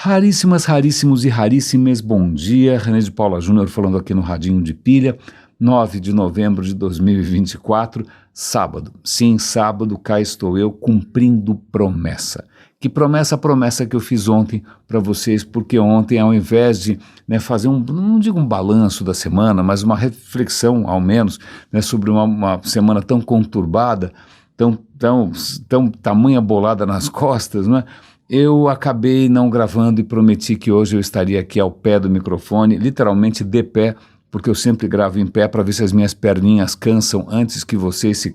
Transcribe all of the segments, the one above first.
Raríssimas, raríssimos e raríssimas, bom dia, René de Paula Júnior falando aqui no Radinho de Pilha, 9 de novembro de 2024, sábado. Sim, sábado, cá estou eu cumprindo promessa. Que promessa? A promessa que eu fiz ontem para vocês, porque ontem, ao invés de fazer não digo um balanço da semana, mas uma reflexão, ao menos, sobre uma semana tão conturbada, tão tamanha bolada nas costas, não é? Eu acabei não gravando e prometi que hoje eu estaria aqui ao pé do microfone, literalmente de pé, porque eu sempre gravo em pé para ver se as minhas perninhas cansam antes que vocês se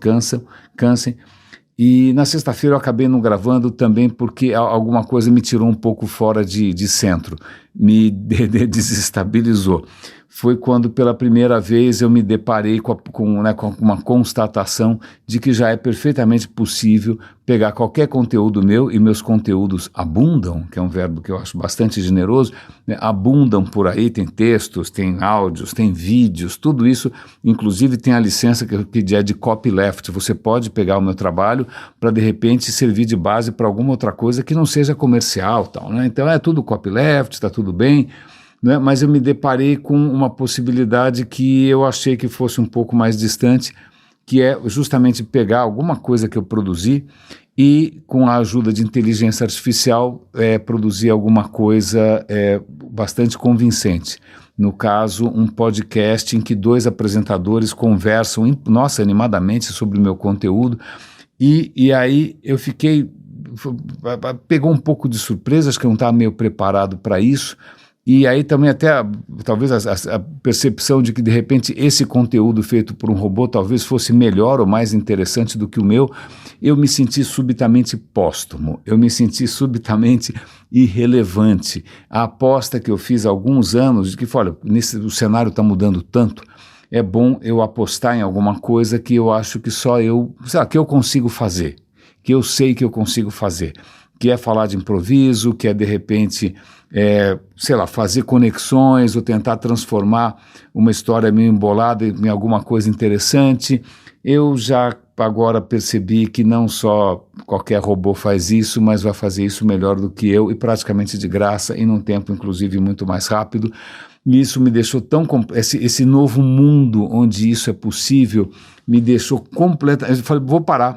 cansem. E na sexta-feira eu acabei não gravando também porque alguma coisa me tirou um pouco fora de centro, me desestabilizou. Foi quando pela primeira vez eu me deparei com uma constatação de que já é perfeitamente possível pegar qualquer conteúdo meu, e meus conteúdos abundam, que é um verbo que eu acho bastante generoso, abundam por aí, tem textos, tem áudios, tem vídeos, tudo isso, inclusive tem a licença que eu pedi de copyleft. Você pode pegar o meu trabalho para de repente servir de base para alguma outra coisa que não seja comercial, tal, né? Então é tudo copyleft, está tudo bem. Mas eu me deparei com uma possibilidade que eu achei que fosse um pouco mais distante, que é justamente pegar alguma coisa que eu produzi e, com a ajuda de inteligência artificial, produzir alguma coisa bastante convincente. No caso, um podcast em que dois apresentadores conversam, animadamente sobre o meu conteúdo, e aí eu pegou um pouco de surpresa, acho que eu não estava meio preparado para isso. E aí também até talvez a percepção de que de repente esse conteúdo feito por um robô talvez fosse melhor ou mais interessante do que o meu, eu me senti subitamente póstumo, eu me senti subitamente irrelevante. A aposta que eu fiz há alguns anos de que, olha, o cenário está mudando tanto, é bom eu apostar em alguma coisa que eu acho que só que eu consigo fazer, que eu sei que eu consigo fazer, que é falar de improviso, que é de repente fazer conexões ou tentar transformar uma história meio embolada em alguma coisa interessante. Eu já agora percebi que não só qualquer robô faz isso, mas vai fazer isso melhor do que eu e praticamente de graça e num tempo inclusive muito mais rápido. E isso me deixou esse novo mundo onde isso é possível me deixou completamente. Eu falei, vou parar,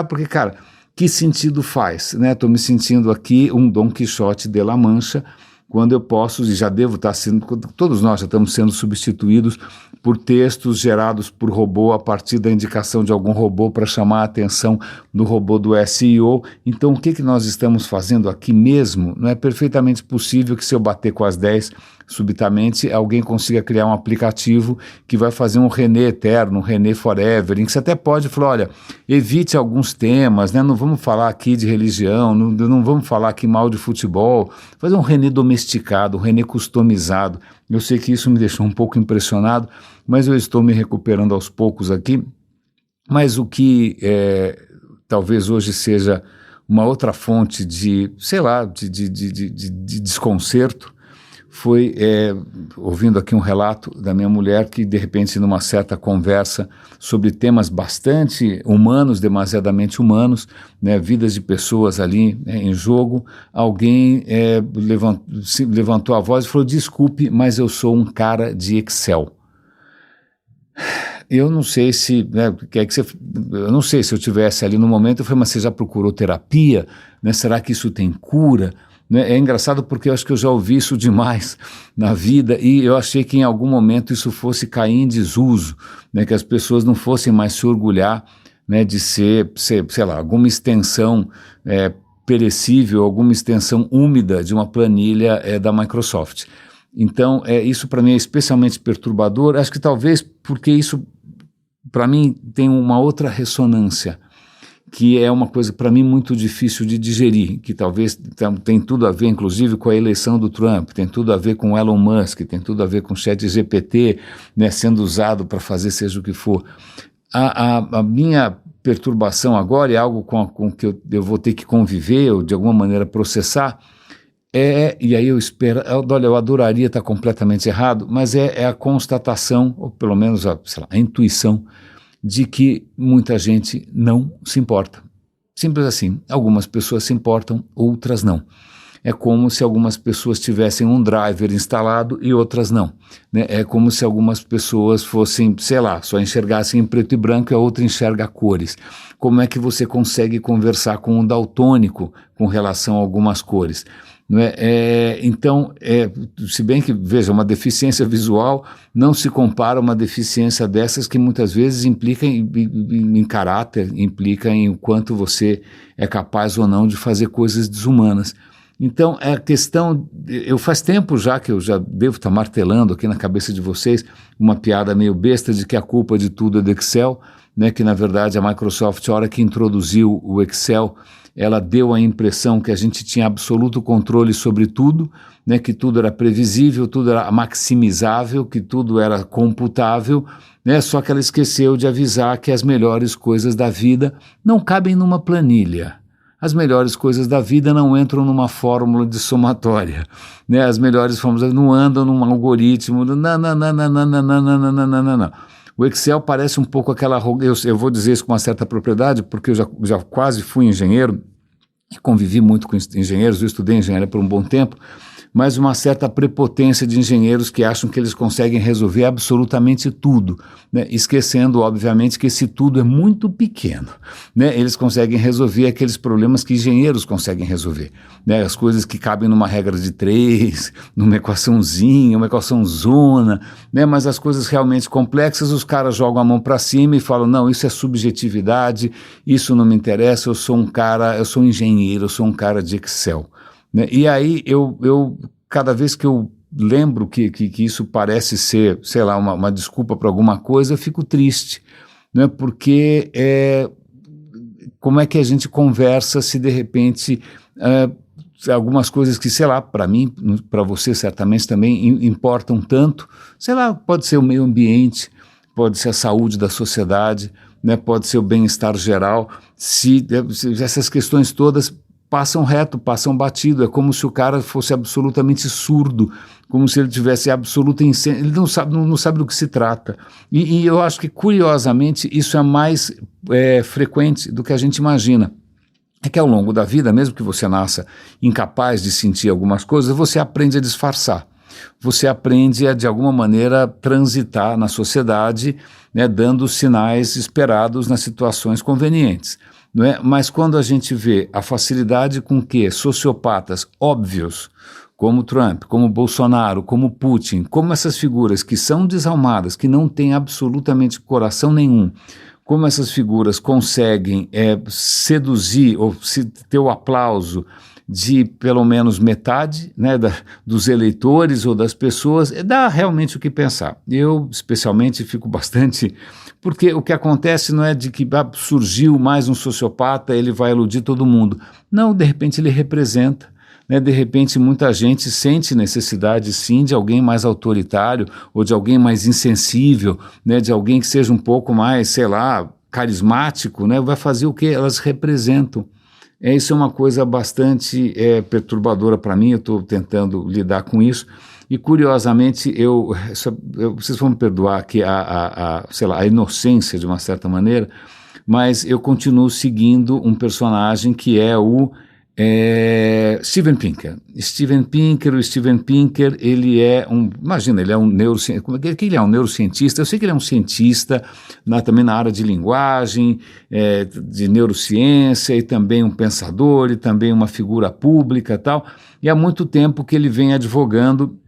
porque, cara, que sentido faz, né? Estou me sentindo aqui um Dom Quixote de La Mancha, quando eu posso, e já devo estar sendo, todos nós já estamos sendo substituídos por textos gerados por robô a partir da indicação de algum robô para chamar a atenção do robô do SEO. Então o que nós estamos fazendo aqui mesmo? Não é perfeitamente possível que se eu bater com as 10 subitamente alguém consiga criar um aplicativo que vai fazer um René eterno, um René forever, em que você até pode falar, olha, evite alguns temas, né? Não vamos falar aqui de religião, não vamos falar aqui mal de futebol, fazer um René domesticado, um René customizado. Eu sei que isso me deixou um pouco impressionado, mas eu estou me recuperando aos poucos aqui. Mas o que talvez hoje seja uma outra fonte de desconcerto foi ouvindo aqui um relato da minha mulher que, de repente, numa certa conversa sobre temas bastante humanos, demasiadamente humanos, né, vidas de pessoas ali em jogo, alguém levantou a voz e falou, desculpe, mas eu sou um cara de Excel. Eu não sei se, eu não sei se eu tivesse ali no momento, eu falei, mas você já procurou terapia? Né? Será que isso tem cura? Né? É engraçado porque eu acho que eu já ouvi isso demais na vida e eu achei que em algum momento isso fosse cair em desuso, né? Que as pessoas não fossem mais se orgulhar, né, de ser, sei lá, alguma extensão perecível, alguma extensão úmida de uma planilha da Microsoft. Então, isso para mim é especialmente perturbador, acho que talvez porque isso para mim tem uma outra ressonância, que é uma coisa para mim muito difícil de digerir, que talvez tem tudo a ver inclusive com a eleição do Trump, tem tudo a ver com Elon Musk, tem tudo a ver com o ChatGPT, né, sendo usado para fazer seja o que for. A minha perturbação agora é algo com que eu vou ter que conviver ou de alguma maneira processar, e aí eu espero, olha, eu adoraria estar completamente errado, mas é a constatação, ou pelo menos a intuição, de que muita gente não se importa. Simples assim. Algumas pessoas se importam, outras não. É como se algumas pessoas tivessem um driver instalado e outras não, né? É como se algumas pessoas fossem, sei lá, só enxergassem em preto e branco e a outra enxerga cores. Como é que você consegue conversar com um daltônico com relação a algumas cores? Não é? Então, se bem que, veja, uma deficiência visual não se compara a uma deficiência dessas que muitas vezes implica em caráter, implica em o quanto você é capaz ou não de fazer coisas desumanas. Então, é a questão, faz tempo já que eu já devo estar martelando aqui na cabeça de vocês uma piada meio besta de que a culpa de tudo é do Excel, né, que na verdade a Microsoft, a hora que introduziu o Excel, ela deu a impressão que a gente tinha absoluto controle sobre tudo, né, que tudo era previsível, tudo era maximizável, que tudo era computável, né, só que ela esqueceu de avisar que as melhores coisas da vida não cabem numa planilha. As melhores coisas da vida não entram numa fórmula de somatória, né? As melhores fórmulas não andam num algoritmo, não. O Excel parece um pouco aquela... Eu vou dizer isso com uma certa propriedade, porque eu já quase fui engenheiro, e convivi muito com engenheiros, eu estudei engenharia por um bom tempo, mas uma certa prepotência de engenheiros que acham que eles conseguem resolver absolutamente tudo, né? Esquecendo, obviamente, que esse tudo é muito pequeno, né? Eles conseguem resolver aqueles problemas que engenheiros conseguem resolver, né? As coisas que cabem numa regra de 3, numa equaçãozinha, uma equação zona, né? Mas as coisas realmente complexas, os caras jogam a mão para cima e falam, não, isso é subjetividade, isso não me interessa, eu sou um engenheiro, eu sou um cara de Excel. Né? E aí eu cada vez que eu lembro que isso parece ser, sei lá, uma desculpa para alguma coisa, eu fico triste, né? Porque como é que a gente conversa se de repente algumas coisas que, sei lá, para mim, para você certamente também importam tanto, sei lá, pode ser o meio ambiente, pode ser a saúde da sociedade, né? Pode ser o bem-estar geral, se essas questões todas passam reto, passam batido, é como se o cara fosse absolutamente surdo, como se ele tivesse absoluta incêndio, ele não sabe do que se trata. E eu acho que, curiosamente, isso é mais frequente do que a gente imagina. É que ao longo da vida, mesmo que você nasça incapaz de sentir algumas coisas, você aprende a disfarçar. Você aprende a, de alguma maneira, transitar na sociedade, né, dando os sinais esperados nas situações convenientes. Não é? Mas quando a gente vê a facilidade com que sociopatas óbvios, como Trump, como Bolsonaro, como Putin, como essas figuras que são desalmadas, que não têm absolutamente coração nenhum, como essas figuras conseguem seduzir ou ter o aplauso de pelo menos metade, né, dos eleitores ou das pessoas, dá realmente o que pensar. Eu, especialmente, fico bastante... Porque o que acontece não é de que surgiu mais um sociopata, ele vai iludir todo mundo. Não, de repente ele representa, né? De repente muita gente sente necessidade sim de alguém mais autoritário ou de alguém mais insensível, né? De alguém que seja um pouco mais, sei lá, carismático, né? Vai fazer o que elas representam. Isso é uma coisa bastante perturbadora para mim, eu estou tentando lidar com isso. E, curiosamente, vocês vão me perdoar aqui sei lá, a inocência, de uma certa maneira, mas eu continuo seguindo um personagem que é o Steven Pinker. O Steven Pinker, ele é imagina, ele é um neurocientista, ele é um neurocientista, eu sei que ele é um cientista, também na área de linguagem, de neurociência, e também um pensador, e também uma figura pública e tal, e há muito tempo que ele vem advogando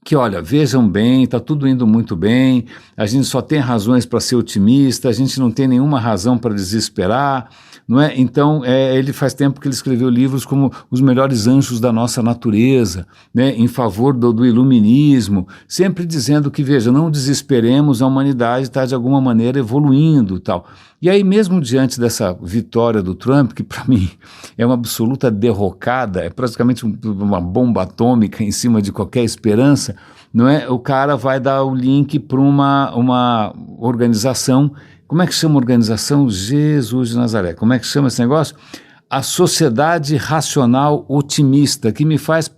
que, olha, vejam bem, está tudo indo muito bem, a gente só tem razões para ser otimista, a gente não tem nenhuma razão para desesperar, não é? Então, ele faz tempo que ele escreveu livros como Os Melhores Anjos da Nossa Natureza, né, em favor do iluminismo, sempre dizendo que, veja, não desesperemos, a humanidade está de alguma maneira evoluindo e tal. E aí, mesmo diante dessa vitória do Trump, que para mim é uma absoluta derrocada, é praticamente uma bomba atômica em cima de qualquer esperança, não é? O cara vai dar o link para uma organização. Como é que chama a organização? Jesus de Nazaré. Como é que chama esse negócio? A Sociedade Racional Otimista, que me faz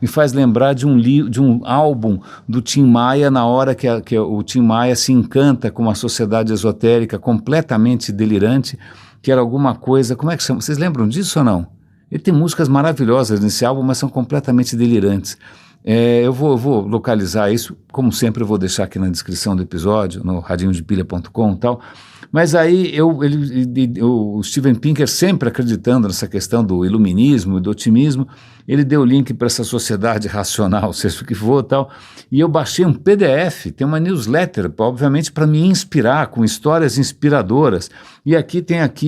me faz lembrar de um álbum do Tim Maia, na hora que o Tim Maia se encanta com uma sociedade esotérica completamente delirante, que era alguma coisa, como é que chama? Vocês lembram disso ou não? Ele tem músicas maravilhosas nesse álbum, mas são completamente delirantes. Eu vou localizar isso, como sempre eu vou deixar aqui na descrição do episódio, no radinhodepilha.com e tal, mas aí o Steven Pinker, sempre acreditando nessa questão do iluminismo e do otimismo, ele deu o link para essa sociedade racional, seja o que for e tal, e eu baixei um PDF, tem uma newsletter, obviamente para me inspirar, com histórias inspiradoras, e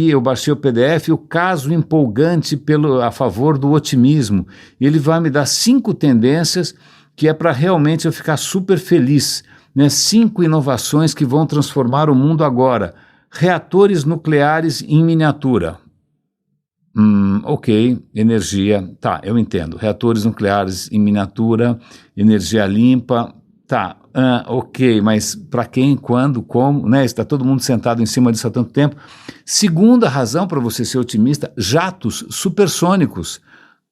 eu baixei o PDF, o caso empolgante a favor do otimismo, e ele vai me dar 5 tendências que é para realmente eu ficar super feliz, né? 5 inovações que vão transformar o mundo agora. Reatores nucleares em miniatura. Ok, energia, tá, eu entendo. Reatores nucleares em miniatura, energia limpa, tá, ok, mas para quem, quando, como, né? Está todo mundo sentado em cima disso há tanto tempo. Segunda razão para você ser otimista, jatos supersônicos.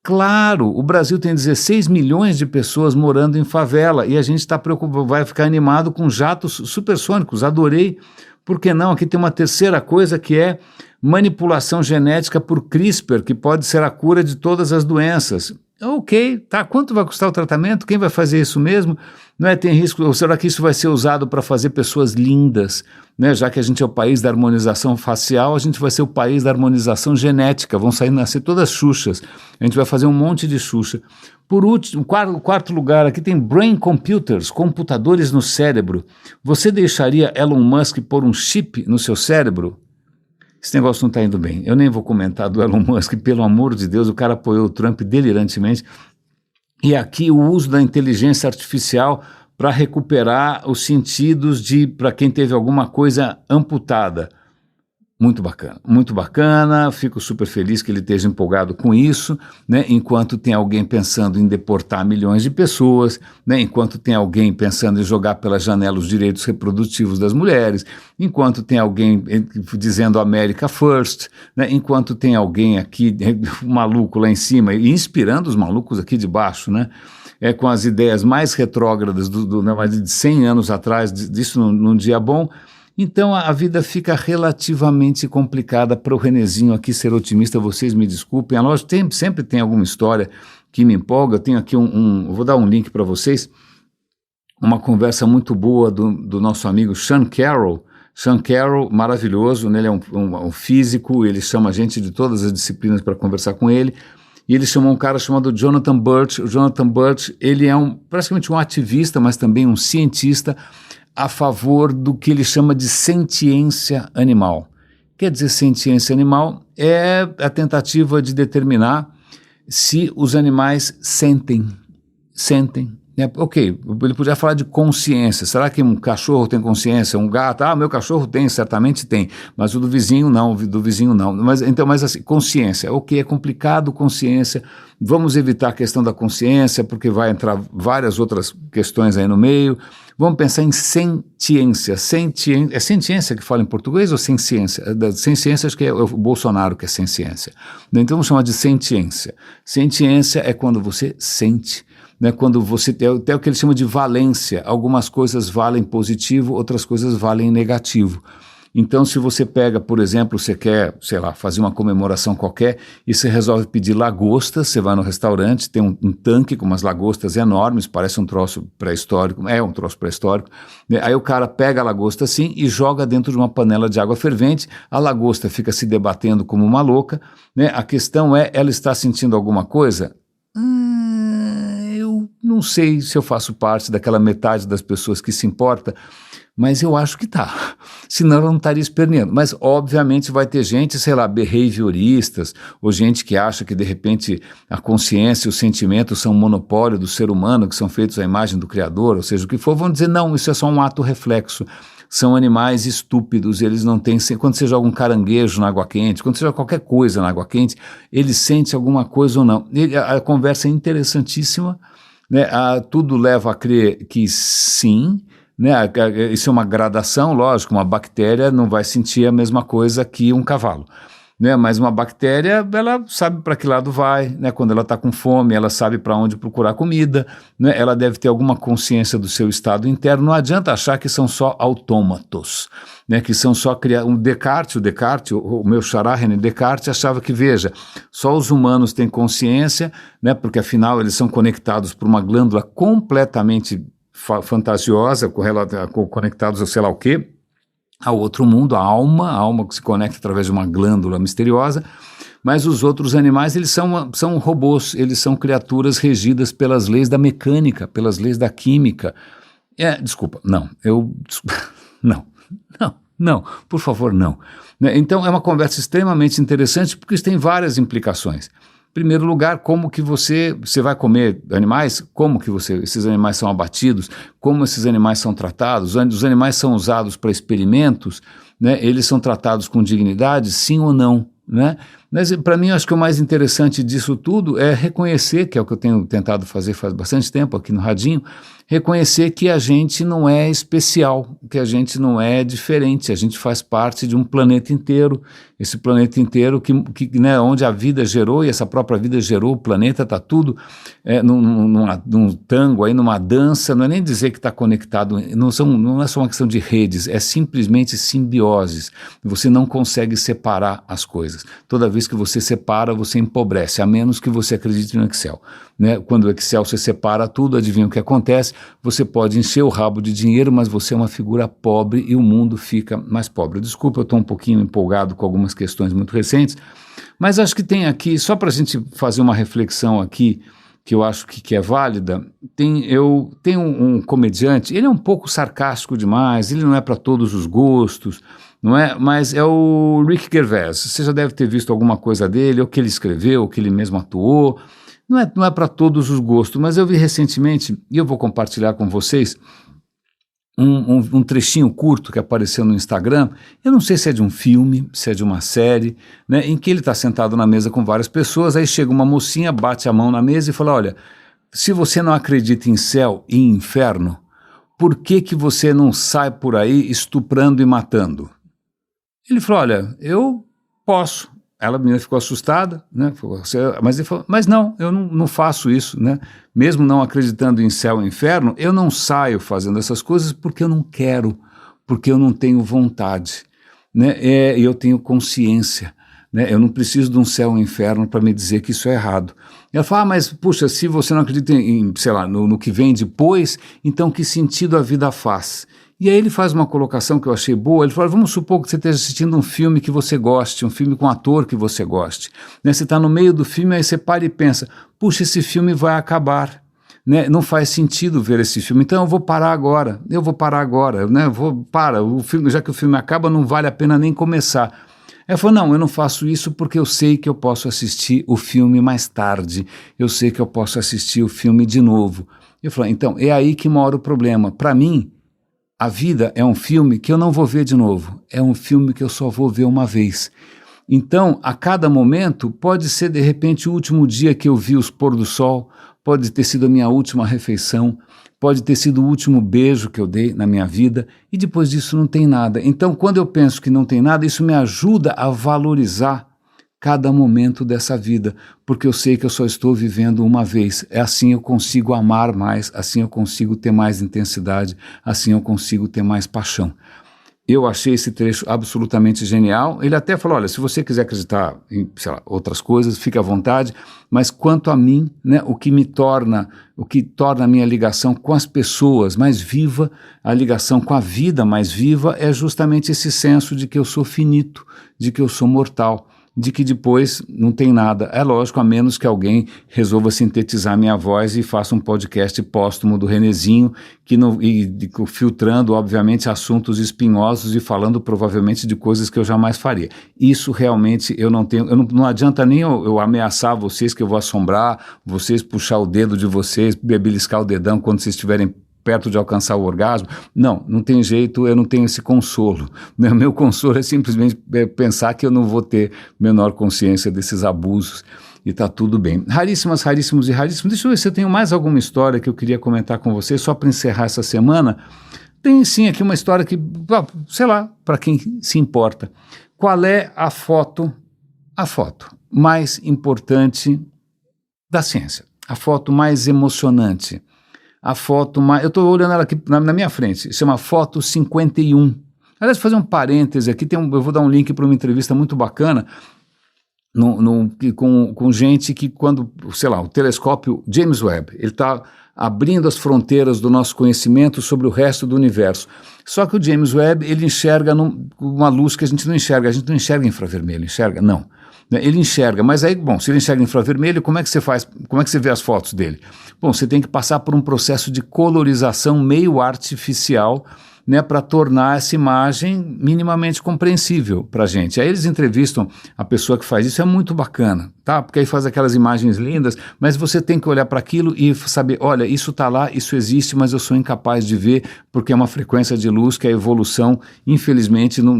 Claro, o Brasil tem 16 milhões de pessoas morando em favela e a gente está preocupado, vai ficar animado com jatos supersônicos. Adorei. Por que não? Aqui tem uma terceira coisa que é manipulação genética por CRISPR, que pode ser a cura de todas as doenças. Ok, tá. Quanto vai custar o tratamento? Quem vai fazer isso mesmo? Não é? Tem risco? Ou será que isso vai ser usado para fazer pessoas lindas? Né? Já que a gente é o país da harmonização facial, a gente vai ser o país da harmonização genética. Vão nascer todas xuxas. A gente vai fazer um monte de xuxa. Por último, quarto lugar, aqui tem brain computers, computadores no cérebro. Você deixaria Elon Musk pôr um chip no seu cérebro? Esse negócio não está indo bem. Eu nem vou comentar do Elon Musk, pelo amor de Deus, o cara apoiou o Trump delirantemente. E aqui o uso da inteligência artificial para recuperar os sentidos para quem teve alguma coisa amputada. Muito bacana, fico super feliz que ele esteja empolgado com isso, né? Enquanto tem alguém pensando em deportar milhões de pessoas, né? Enquanto tem alguém pensando em jogar pela janela os direitos reprodutivos das mulheres, enquanto tem alguém dizendo America First, né? Enquanto tem alguém aqui, maluco lá em cima, e inspirando os malucos aqui de baixo, né? Com as ideias mais retrógradas de 100 anos atrás, disso num dia bom. Então a vida fica relativamente complicada para o Renezinho aqui ser otimista, vocês me desculpem, a loja sempre tem alguma história que me empolga. Eu tenho aqui eu vou dar um link para vocês, uma conversa muito boa do nosso amigo Sean Carroll. Sean Carroll, maravilhoso, né? Ele é um físico, ele chama gente de todas as disciplinas para conversar com ele, e ele chamou um cara chamado Jonathan Birch. O Jonathan Birch, ele é praticamente um ativista, mas também um cientista, a favor do que ele chama de sentiência animal. Quer dizer, sentiência animal é a tentativa de determinar se os animais sentem. Ok, ele podia falar de consciência. Será que um cachorro tem consciência? Um gato? Meu cachorro tem, certamente tem, mas o do vizinho não, Mas assim, consciência. Ok, é complicado, consciência. Vamos evitar a questão da consciência, porque vai entrar várias outras questões aí no meio. Vamos pensar em sentiência. É sentiência que fala em português ou sem ciência? Sem ciência, acho que é o Bolsonaro que é sem ciência. Então vamos chamar de sentiência. Sentiência é quando você sente. Né, quando você tem até o que ele chama de valência, algumas coisas valem positivo, outras coisas valem negativo. Então, se você pega, por exemplo, você quer, sei lá, fazer uma comemoração qualquer e você resolve pedir lagostas, você vai no restaurante, tem um tanque com umas lagostas enormes, parece um troço pré-histórico, é um troço pré-histórico, né? Aí o cara pega a lagosta assim e joga dentro de uma panela de água fervente, a lagosta fica se debatendo como uma louca, né? A questão é, ela está sentindo alguma coisa? Eu não sei se eu faço parte daquela metade das pessoas que se importa, mas eu acho que tá, senão ela não estaria esperneando. Mas obviamente vai ter gente, sei lá, behavioristas, ou gente que acha que de repente a consciência e o sentimento são um monopólio do ser humano, que são feitos à imagem do Criador, ou seja, o que for, vão dizer não, isso é só um ato reflexo. São animais estúpidos, eles não têm... Quando você joga um caranguejo na água quente, quando você joga qualquer coisa na água quente, ele sente alguma coisa ou não. A conversa é interessantíssima, né? Tudo leva a crer que sim, né? Isso é uma gradação, lógico, uma bactéria não vai sentir a mesma coisa que um cavalo. né? Mas uma bactéria, ela sabe para que lado vai, né? Quando ela está com fome, ela sabe para onde procurar comida, né? Ela deve ter alguma consciência do seu estado interno. Não adianta achar que são só autômatos, né? Que são só o Descartes, o meu xará René Descartes achava que, veja, só os humanos têm consciência, né? Porque afinal eles são conectados por uma glândula completamente fantasiosa, conectados a sei lá o quê, ao outro mundo, a alma que se conecta através de uma glândula misteriosa, mas os outros animais, eles são robôs, eles são criaturas regidas pelas leis da mecânica, pelas leis da química. Não, por favor, não. Né? Então, é uma conversa extremamente interessante, porque isso tem várias implicações. Em primeiro lugar, como que você vai comer animais, como que esses animais são abatidos, como esses animais são tratados, os animais são usados para experimentos, né? Eles são tratados com dignidade, sim ou não, né? Mas para mim, acho que o mais interessante disso tudo é reconhecer, que é o que eu tenho tentado fazer faz bastante tempo aqui no Radinho, reconhecer que a gente não é especial, que a gente não é diferente, a gente faz parte de um planeta inteiro, esse planeta inteiro né, onde a vida gerou, e essa própria vida gerou o planeta, está tudo num tango, aí, numa dança, não é nem dizer que está conectado, não é só uma questão de redes, é simplesmente simbioses, você não consegue separar as coisas, toda vez que você separa, você empobrece, a menos que você acredite no Excel, né? Quando o Excel você separa tudo, adivinha o que acontece? Você pode encher o rabo de dinheiro, mas você é uma figura pobre e o mundo fica mais pobre. Desculpa, eu estou um pouquinho empolgado com algumas questões muito recentes, mas acho que tem aqui, só para a gente fazer uma reflexão aqui, que eu acho que é válida, tem um comediante, ele é um pouco sarcástico demais, ele não é para todos os gostos, não é? Mas é o Rick Gervais. Você já deve ter visto alguma coisa dele, ou que ele escreveu, ou que ele mesmo atuou. Não é para todos os gostos, mas eu vi recentemente, e eu vou compartilhar com vocês, um trechinho curto que apareceu no Instagram. Eu não sei se é de um filme, se é de uma série, né, em que ele está sentado na mesa com várias pessoas, aí chega uma mocinha, bate a mão na mesa e fala, olha, se você não acredita em céu e em inferno, por que você não sai por aí estuprando e matando? Ele falou, olha, eu posso. A menina ficou assustada, né? Mas ele falou, mas não, eu não faço isso, né? Mesmo não acreditando em céu e inferno, eu não saio fazendo essas coisas porque eu não quero, porque eu não tenho vontade, né? E eu tenho consciência, né? Eu não preciso de um céu e um inferno para me dizer que isso é errado. Ela fala, mas puxa, se você não acredita em sei lá, no que vem depois, então que sentido a vida faz? E aí ele faz uma colocação que eu achei boa, ele fala, vamos supor que você esteja assistindo um filme que você goste, um filme com um ator que você goste, né? Você está no meio do filme, aí você para e pensa, puxa, esse filme vai acabar, né? Não faz sentido ver esse filme, então eu vou parar agora, né? O filme, já que o filme acaba, não vale a pena nem começar. Ela falou, não, eu não faço isso porque eu sei que eu posso assistir o filme mais tarde, eu sei que eu posso assistir o filme de novo. Eu falei, então, é aí que mora o problema. Para mim, a vida é um filme que eu não vou ver de novo, é um filme que eu só vou ver uma vez. Então, a cada momento, pode ser de repente o último dia que eu vi os pôr do sol, pode ter sido a minha última refeição, pode ter sido o último beijo que eu dei na minha vida, e depois disso não tem nada. Então, quando eu penso que não tem nada, isso me ajuda a valorizar cada momento dessa vida, porque eu sei que eu só estou vivendo uma vez. É assim eu consigo amar mais, assim eu consigo ter mais intensidade, assim eu consigo ter mais paixão. Eu achei esse trecho absolutamente genial. Ele até falou, olha, se você quiser acreditar em, sei lá, outras coisas, fique à vontade, mas quanto a mim, né, o que torna a minha ligação com as pessoas mais viva, a ligação com a vida mais viva, é justamente esse senso de que eu sou finito, de que eu sou mortal, de que depois não tem nada. É lógico, a menos que alguém resolva sintetizar minha voz e faça um podcast póstumo do Renezinho, filtrando, obviamente, assuntos espinhosos e falando provavelmente de coisas que eu jamais faria. Isso realmente eu não tenho, não adianta nem eu ameaçar vocês que eu vou assombrar, vocês puxar o dedo de vocês, beliscar o dedão quando vocês estiverem perto de alcançar o orgasmo. Não tem jeito, eu não tenho esse consolo. Meu consolo é simplesmente pensar que eu não vou ter menor consciência desses abusos e está tudo bem. Raríssimos e raríssimos. Deixa eu ver se eu tenho mais alguma história que eu queria comentar com vocês, só para encerrar essa semana. Tem sim aqui uma história que, sei lá, para quem se importa. Qual é a foto a foto mais importante da ciência, a foto mais emocionante, a foto mais... Eu estou olhando ela aqui na minha frente, chama Foto 51. Aliás, vou fazer um parêntese aqui, eu vou dar um link para uma entrevista muito bacana com gente que quando, sei lá, o telescópio James Webb, ele está abrindo as fronteiras do nosso conhecimento sobre o resto do universo. Só que o James Webb, ele enxerga uma luz que a gente não enxerga infravermelho, enxerga? Não. Ele enxerga, mas aí, bom, se ele enxerga infravermelho, como é que você faz, como é que você vê as fotos dele? Bom, você tem que passar por um processo de colorização meio artificial, né, para tornar essa imagem minimamente compreensível para a gente. Aí eles entrevistam a pessoa que faz isso, é muito bacana, tá? Porque aí faz aquelas imagens lindas, mas você tem que olhar para aquilo e saber, olha, isso está lá, isso existe, mas eu sou incapaz de ver porque é uma frequência de luz que a evolução, infelizmente, não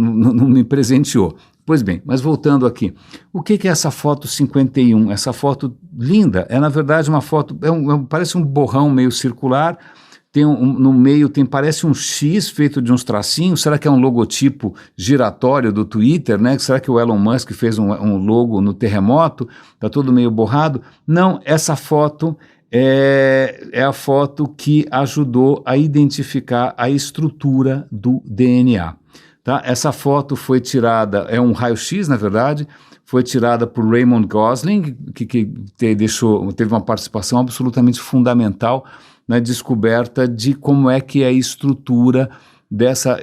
me presenteou. Pois bem, mas voltando aqui, o que é essa foto 51? Essa foto linda é, na verdade, uma foto, parece um borrão meio circular. No meio parece um X feito de uns tracinhos. Será que é um logotipo giratório do Twitter, né? Será que o Elon Musk fez um logo no terremoto? Está tudo meio borrado. Não, essa foto é a foto que ajudou a identificar a estrutura do DNA. Tá? Essa foto foi tirada, é um raio-x, na verdade, foi tirada por Raymond Gosling, que teve uma participação absolutamente fundamental na descoberta de como é que é a estrutura dessa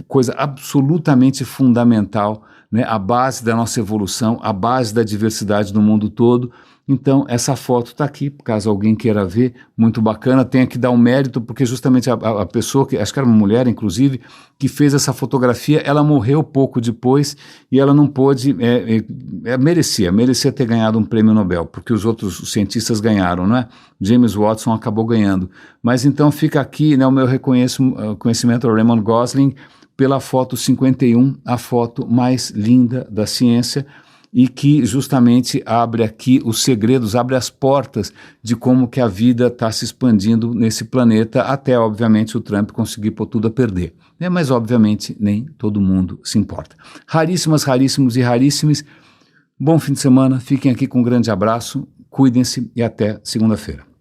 coisa absolutamente fundamental, né, a base da nossa evolução, a base da diversidade do mundo todo. Então, essa foto está aqui, caso alguém queira ver, muito bacana. Tenho que dar um mérito, porque justamente a pessoa, acho que era uma mulher, inclusive, que fez essa fotografia, ela morreu pouco depois e ela não pôde, merecia ter ganhado um prêmio Nobel, porque os outros cientistas ganharam, não é? James Watson acabou ganhando. Mas então fica aqui, né, o meu conhecimento ao Raymond Gosling pela foto 51, a foto mais linda da ciência, e que justamente abre aqui os segredos, abre as portas de como que a vida está se expandindo nesse planeta, até, obviamente, o Trump conseguir pôr tudo a perder. Né? Mas, obviamente, nem todo mundo se importa. Raríssimas, raríssimos e raríssimos. Bom fim de semana, fiquem aqui com um grande abraço, cuidem-se e até segunda-feira.